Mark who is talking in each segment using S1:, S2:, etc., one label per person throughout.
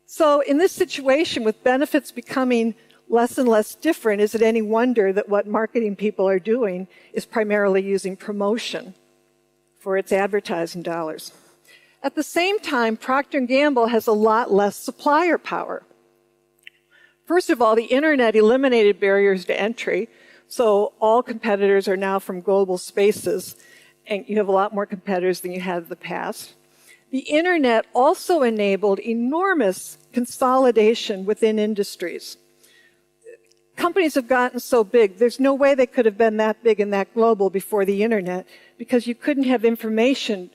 S1: So in this situation, with benefits becoming less and less different, is it any wonder that what marketing people are doing is primarily using promotion for its advertising dollars? At the same time, Procter & Gamble has a lot less supplier power. First of all, the internet eliminated barriers to entry, so all competitors are now from global spaces, and you have a lot more competitors than you had in the past. The internet also enabled enormous consolidation within industries. Companies have gotten so big, there's no way they could have been that big and that global before the internet, because you couldn't have information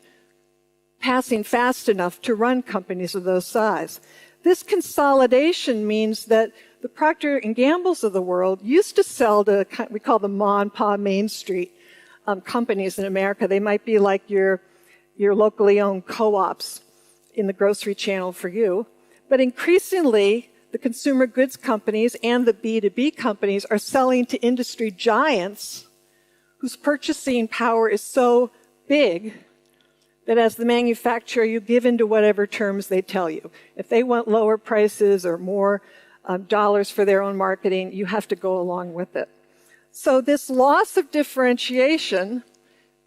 S1: passing fast enough to run companies of those size. This consolidation means that the Procter & Gambles of the world used to sell to, we call them Ma and Pa Main Street companies in America. They might be like your locally owned co-ops in the grocery channel for you. But increasingly, the consumer goods companies and the B2B companies are selling to industry giants whose purchasing power is so big that as the manufacturer, you give in to whatever terms they tell you. If they want lower prices or more dollars for their own marketing, you have to go along with it. So this loss of differentiation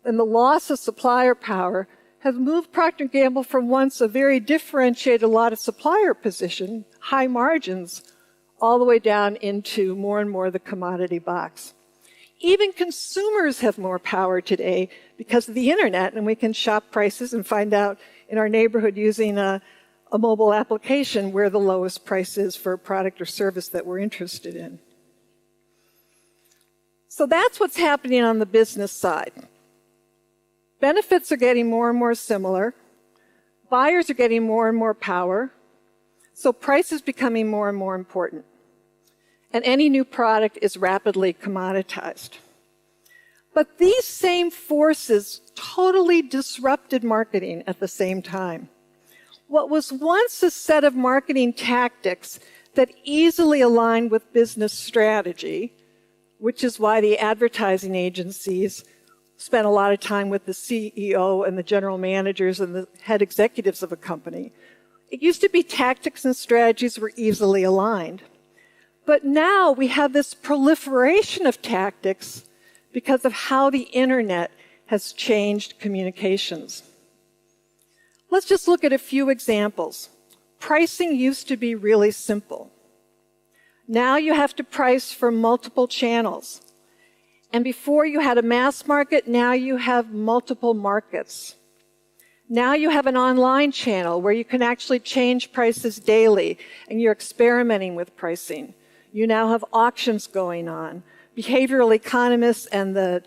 S1: and the loss of supplier power has moved Procter & Gamble from once a very differentiated, a lot of supplier position, high margins, all the way down into more and more the commodity box. Even consumers have more power today because of the internet, and we can shop prices and find out in our neighborhood using a mobile application where the lowest price is for a product or service that we're interested in. So that's what's happening on the business side. Benefits are getting more and more similar. Buyers are getting more and more power. So price is becoming more and more important. And any new product is rapidly commoditized. But these same forces totally disrupted marketing at the same time. What was once a set of marketing tactics that easily aligned with business strategy, which is why the advertising agencies spent a lot of time with the CEO and the general managers and the head executives of a company. It used to be tactics and strategies were easily aligned. But now we have this proliferation of tactics because of how the internet has changed communications. Let's just look at a few examples. Pricing used to be really simple. Now you have to price for multiple channels. And before you had a mass market, now you have multiple markets. Now you have an online channel where you can actually change prices daily, and you're experimenting with pricing. You now have auctions going on. Behavioral economists and the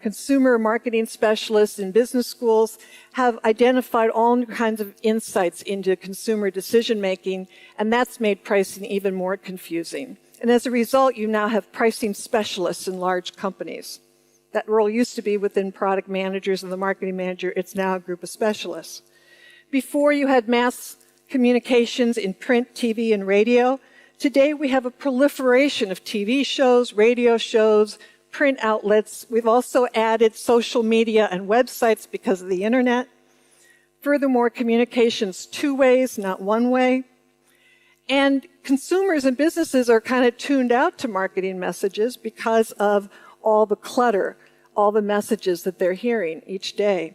S1: consumer marketing specialists in business schools have identified all new kinds of insights into consumer decision making, and that's made pricing even more confusing. And as a result, you now have pricing specialists in large companies. That role used to be within product managers and the marketing manager. It's now a group of specialists. Before you had mass communications in print, TV, and radio. Today we have a proliferation of TV shows, radio shows, print outlets. We've also added social media and websites because of the internet. Furthermore, communication's two ways, not one way. And consumers and businesses are kind of tuned out to marketing messages because of all the clutter, all the messages that they're hearing each day.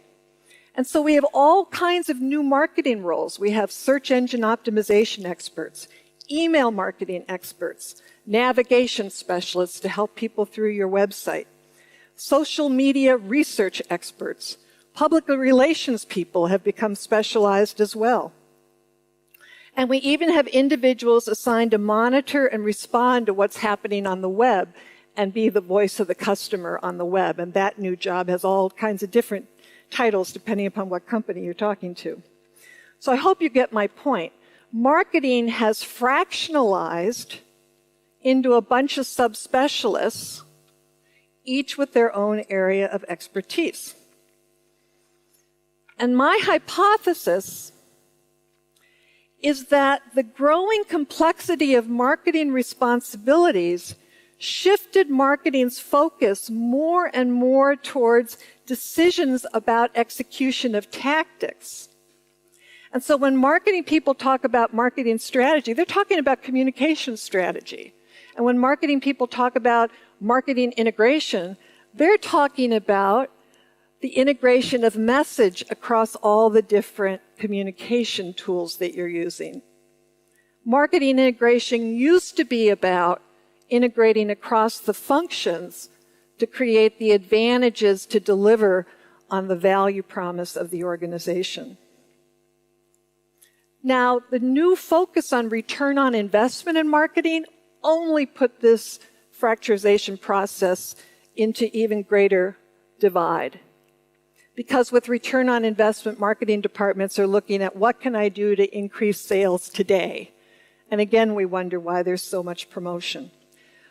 S1: And so we have all kinds of new marketing roles. We have search engine optimization experts, email marketing experts, navigation specialists to help people through your website, social media research experts, public relations people have become specialized as well. And we even have individuals assigned to monitor and respond to what's happening on the web and be the voice of the customer on the web. And that new job has all kinds of different titles depending upon what company you're talking to. So I hope you get my point. Marketing has fractionalized into a bunch of subspecialists, each with their own area of expertise. And my hypothesis is that the growing complexity of marketing responsibilities shifted marketing's focus more and more towards decisions about execution of tactics. And so when marketing people talk about marketing strategy, they're talking about communication strategy. And when marketing people talk about marketing integration, they're talking about the integration of message across all the different communication tools that you're using. Marketing integration used to be about integrating across the functions to create the advantages to deliver on the value promise of the organization. Now, the new focus on return on investment in marketing only put this fracturization process into even greater divide. Because with return on investment, marketing departments are looking at what can I do to increase sales today? And again, we wonder why there's so much promotion.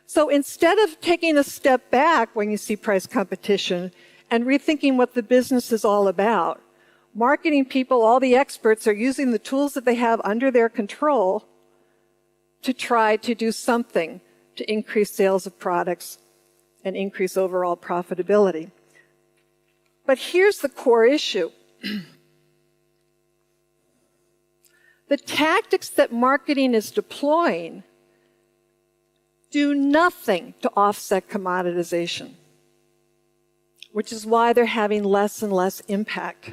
S1: So instead of taking a step back when you see price competition and rethinking what the business is all about, marketing people, all the experts, are using the tools that they have under their control to try to do something to increase sales of products and increase overall profitability. But here's the core issue. The tactics that marketing is deploying do nothing to offset commoditization, which is why they're having less and less impact.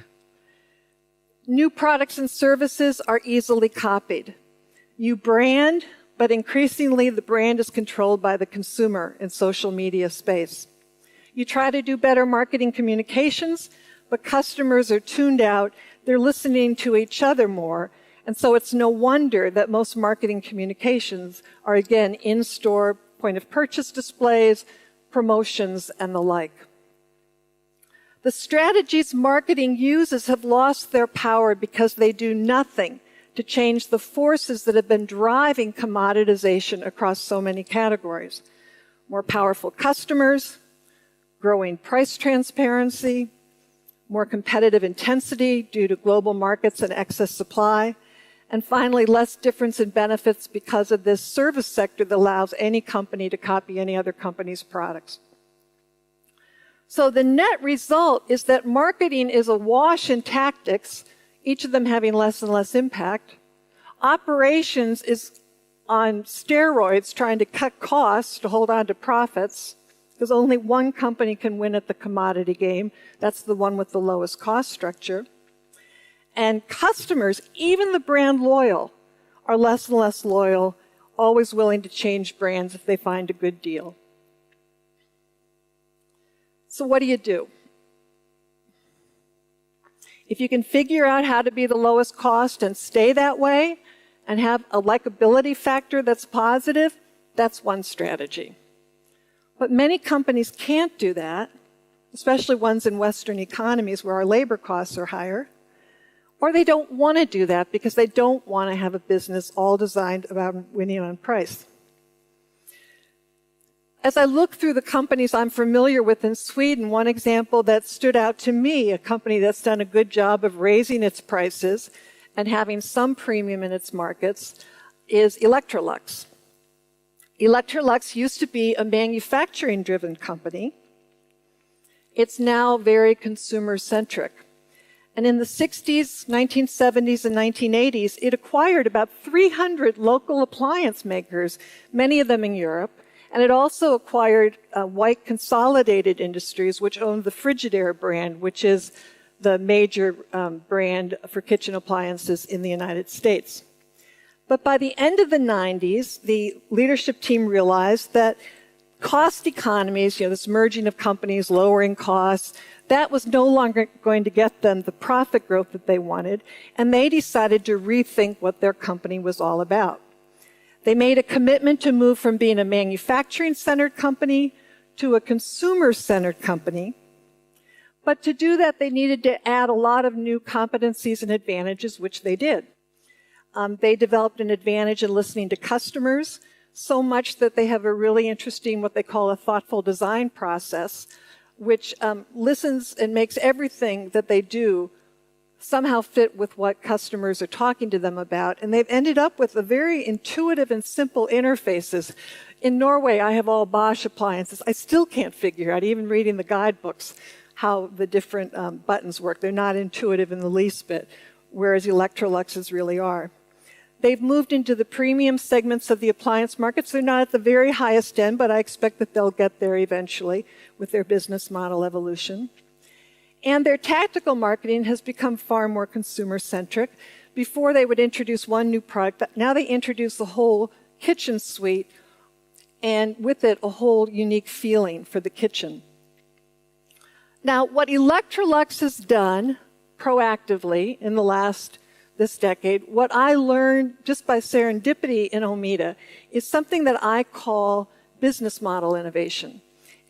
S1: New products and services are easily copied. You brand, but increasingly the brand is controlled by the consumer in social media space. You try to do better marketing communications, but customers are tuned out. They're listening to each other more. And so it's no wonder that most marketing communications are, again, in-store, point of purchase displays, promotions, and the like. The strategies marketing uses have lost their power because they do nothing to change the forces that have been driving commoditization across so many categories. More powerful customers, growing price transparency, more competitive intensity due to global markets and excess supply, and finally, less difference in benefits because of this service sector that allows any company to copy any other company's products. So the net result is that marketing is awash in tactics, each of them having less and less impact. Operations is on steroids, trying to cut costs to hold on to profits, because only one company can win at the commodity game. That's the one with the lowest cost structure. And customers, even the brand loyal, are less and less loyal, always willing to change brands if they find a good deal. So what do you do? If you can figure out how to be the lowest cost and stay that way and have a likability factor that's positive, that's one strategy. But many companies can't do that, especially ones in Western economies where our labor costs are higher. Or they don't want to do that because they don't want to have a business all designed about winning on price. As I look through the companies I'm familiar with in Sweden, one example that stood out to me, a company that's done a good job of raising its prices and having some premium in its markets, is Electrolux. Electrolux used to be a manufacturing-driven company. It's now very consumer-centric. And in the 60s, 1970s, and 1980s, it acquired about 300 local appliance makers, many of them in Europe. And it also acquired White Consolidated Industries, which owned the Frigidaire brand, which is the major brand for kitchen appliances in the United States. But by the end of the 90s, the leadership team realized that cost economies, this merging of companies, lowering costs, that was no longer going to get them the profit growth that they wanted, and they decided to rethink what their company was all about. They made a commitment to move from being a manufacturing-centered company to a consumer-centered company. But to do that, they needed to add a lot of new competencies and advantages, which they did. They developed an advantage in listening to customers, so much that they have a really interesting, what they call a thoughtful design process, which listens and makes everything that they do somehow fit with what customers are talking to them about. And they've ended up with a very intuitive and simple interfaces. In Norway, I have all Bosch appliances. I still can't figure out, even reading the guidebooks, how the different buttons work. They're not intuitive in the least bit. whereas Electrolux's really are. They've moved into the premium segments of the appliance markets. They're not at the very highest end, but I expect that they'll get there eventually with their business model evolution. And their tactical marketing has become far more consumer-centric. Before they would introduce one new product, now they introduce the whole kitchen suite, and with it, a whole unique feeling for the kitchen. Now, what Electrolux has done proactively in this decade, what I learned just by serendipity in Omeda is something that I call business model innovation.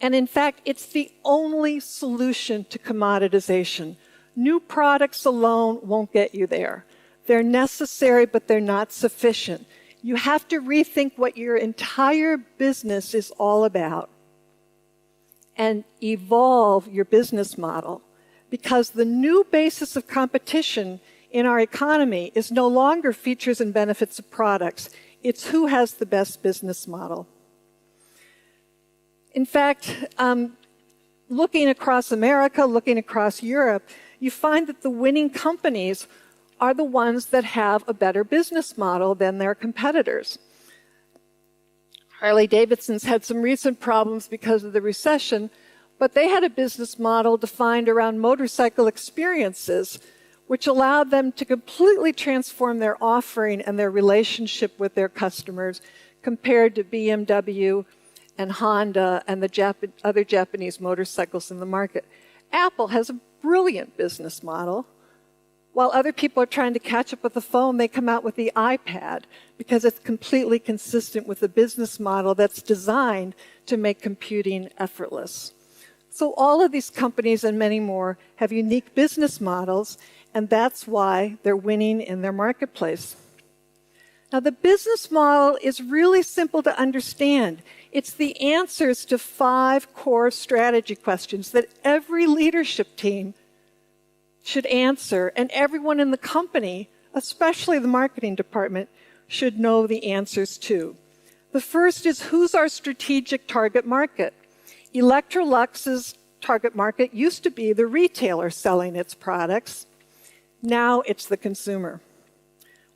S1: And in fact, it's the only solution to commoditization. New products alone won't get you there. They're necessary, but they're not sufficient. You have to rethink what your entire business is all about and evolve your business model, because the new basis of competition in our economy is no longer features and benefits of products. It's who has the best business model. In fact, looking across America, looking across Europe, you find that the winning companies are the ones that have a better business model than their competitors. Harley-Davidson's had some recent problems because of the recession, but they had a business model defined around motorcycle experiences, which allowed them to completely transform their offering and their relationship with their customers compared to BMW and Honda and the other Japanese motorcycles in the market. Apple has a brilliant business model. While other people are trying to catch up with the phone, they come out with the iPad because it's completely consistent with a business model that's designed to make computing effortless. So all of these companies and many more have unique business models, and that's why they're winning in their marketplace. Now, the business model is really simple to understand. It's the answers to 5 core strategy questions that every leadership team should answer, and everyone in the company, especially the marketing department, should know the answers to. The first is, who's our strategic target market? Electrolux's target market used to be the retailer selling its products. Now it's the consumer.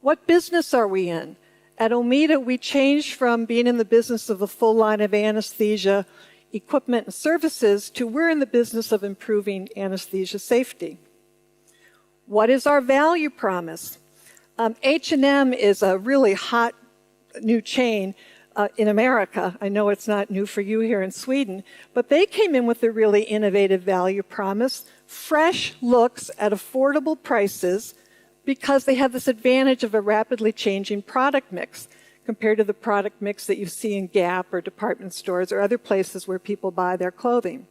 S1: What business are we in? At Omeda, we changed from being in the business of a full line of anesthesia, equipment, and services to we're in the business of improving anesthesia safety. What is our value promise? H&M is a really hot new chain in America. I know it's not new for you here in Sweden, but they came in with a really innovative value promise, fresh looks at affordable prices, because they have this advantage of a rapidly changing product mix compared to the product mix that you see in Gap or department stores or other places where people buy their clothing.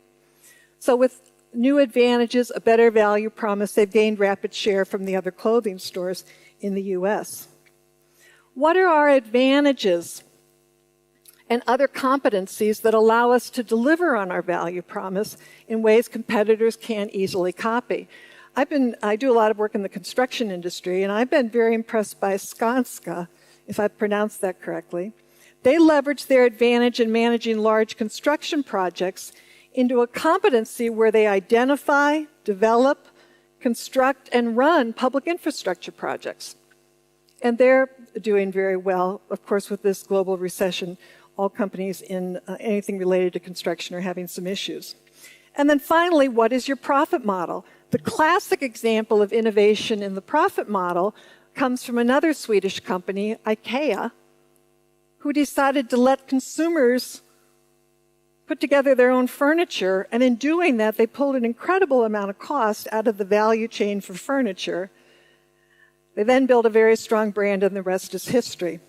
S1: So with new advantages, a better value promise, they've gained rapid share from the other clothing stores in the US. What are our advantages and other competencies that allow us to deliver on our value promise in ways competitors can't easily copy? I do a lot of work in the construction industry, and I've been very impressed by Skanska, if I pronounced that correctly. They leverage their advantage in managing large construction projects into a competency where they identify, develop, construct, and run public infrastructure projects. And they're doing very well. Of course, with this global recession, all companies in anything related to construction are having some issues. And then finally, what is your profit model? The classic example of innovation in the profit model comes from another Swedish company, IKEA, who decided to let consumers put together their own furniture, and in doing that, they pulled an incredible amount of cost out of the value chain for furniture. They then built a very strong brand, and the rest is history.